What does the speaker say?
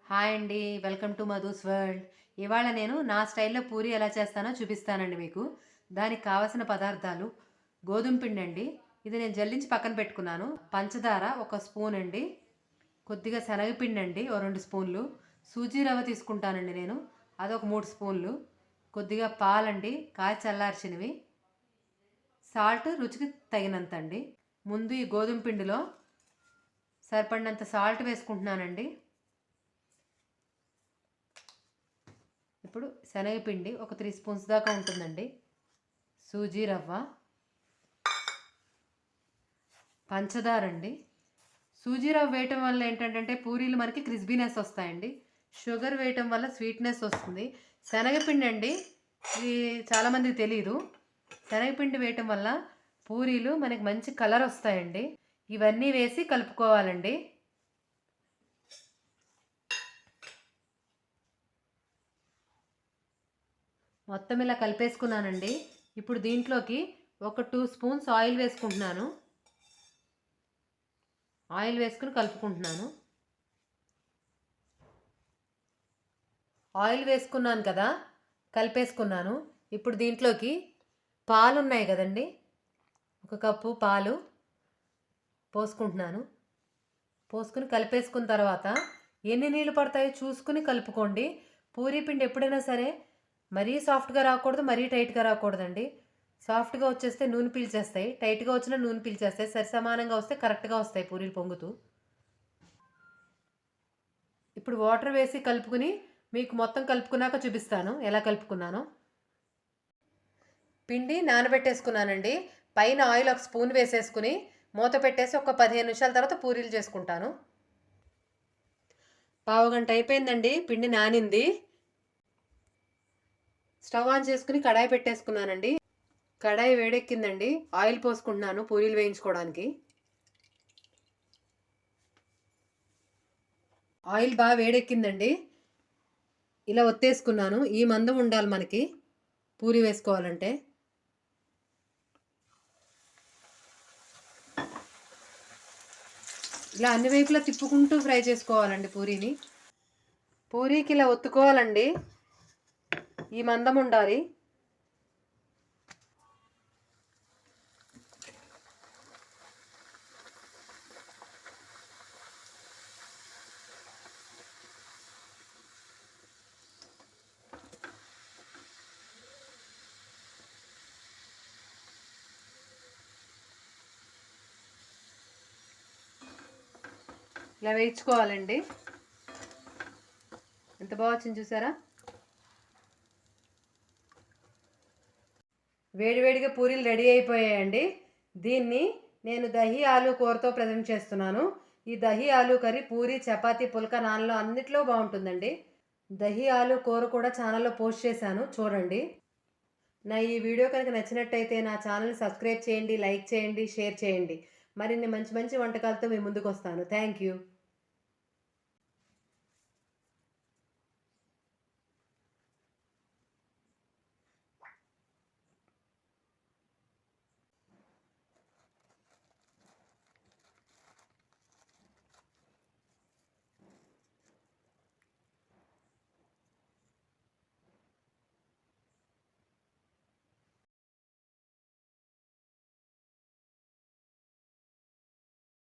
Hi అండి. Welcome to Madhu's world. ఇవాళ నేను నా స్టైల్లో పూరి ఎలా చేస్తానో చూపిస్తానండి మీకు. దానికి కావలసిన పదార్థాలు గోధుమ పిండి అండి. ఇది నేను జల్లించి పక్కన పెట్టుకున్నాను. పంచదార ఒక స్పూన్ అండి. కొద్దిగా శనగపిండి అండి ఓ 2 స్పూన్లు. సూజీ రవ్వ తీసుకుంటానండి నేను, అదొక 3 స్పూన్లు. కొద్దిగా పాలండి కాచి చల్లార్చినవి. సాల్ట్ రుచికి తగినంత అండి. ముందు ఈ గోధుమ పిండిలో సరిపడినంత సాల్ట్ వేసుకుంటున్నానండి. ఇప్పుడు శనగపిండి ఒక 3 స్పూన్స్ దాకా ఉంటుందండి. సూజీ రవ్వ, పంచదార అండి. సూజీ రవ్వ వేయటం వల్ల ఏంటంటే పూరీలు మనకి క్రిస్పీనెస్ వస్తాయండి. షుగర్ వేయటం వల్ల స్వీట్నెస్ వస్తుంది. శనగపిండి అండి, ఇది చాలామందికి తెలియదు. శనగపిండి వేయటం వల్ల పూరీలు మనకి మంచి కలర్ వస్తాయండి. ఇవన్నీ వేసి కలుపుకోవాలండి. మొత్తం ఇలా కలిపేసుకున్నానండి. ఇప్పుడు దీంట్లోకి ఒక 2 స్పూన్స్ ఆయిల్ వేసుకుంటున్నాను. ఆయిల్ వేసుకుని కలుపుకుంటున్నాను. ఆయిల్ వేసుకున్నాను కదా, కలిపేసుకున్నాను. ఇప్పుడు దీంట్లోకి పాలు ఉన్నాయి కదండి, 1 కప్పు పాలు పోసుకుంటున్నాను. పోసుకుని కలిపేసుకున్న తర్వాత ఎన్ని నీళ్ళు పడతాయో చూసుకుని కలుపుకోండి. పూరీ పిండి ఎప్పుడైనా సరే మరీ సాఫ్ట్గా రాకూడదు, మరీ టైట్గా రాకూడదండి. సాఫ్ట్గా వచ్చేస్తే నూనె పీల్చేస్తాయి, టైట్గా వచ్చినా నూనె పీల్చేస్తాయి. సరి సమానంగా వస్తే కరెక్ట్గా వస్తాయి పూరీలు పొంగుతూ. ఇప్పుడు వాటర్ వేసి కలుపుకుని మీకు మొత్తం కలుపుకున్నాక చూపిస్తాను ఎలా కలుపుకున్నానో. పిండి నానబెట్టేసుకున్నానండి. పైన ఆయిల్ 1 స్పూన్ వేసేసుకుని మూత పెట్టేసి ఒక 15 నిమిషాల తర్వాత పూరీలు చేసుకుంటాను. పావుగంట అయిపోయిందండి, పిండి నానింది. స్టవ్ ఆన్ చేసుకుని కడాయి పెట్టేసుకున్నానండి. కడాయి వేడెక్కిందండి. ఆయిల్ పోసుకుంటున్నాను పూరీలు వేయించుకోవడానికి. ఆయిల్ బాగా వేడెక్కిందండి. ఇలా ఒత్తేసుకున్నాను. ఈ మందం ఉండాలి మనకి పూరీ వేసుకోవాలంటే. ఇలా అన్ని వైపులా తిప్పుకుంటూ ఫ్రై చేసుకోవాలండి పూరీని. పూరీకి ఇలా ఒత్తుకోవాలండి, ఈ మందం ఉండాలి. ఇలా వేయించుకోవాలండి. ఎంత బాగా వచ్చింది చూసారా. వేడివేడిగా పూరీలు రెడీ అయిపోయాయండి. దీన్ని నేను దహి ఆలు కూరతో ప్రజెంట్ చేస్తున్నాను. ఈ దహి ఆలు కర్రీ పూరి, చపాతీ, పుల్కా, నాన్లో అన్నిట్లో బాగుంటుందండి. దహి ఆలు కూర కూడా ఛానల్లో పోస్ట్ చేశాను, చూడండి. నా ఈ వీడియో కనుక నచ్చినట్టయితే నా ఛానల్ని సబ్స్క్రైబ్ చేయండి, లైక్ చేయండి, షేర్ చేయండి. మరిన్ని మంచి మంచి వంటకాలతో మీ ముందుకు వస్తాను. Thank you.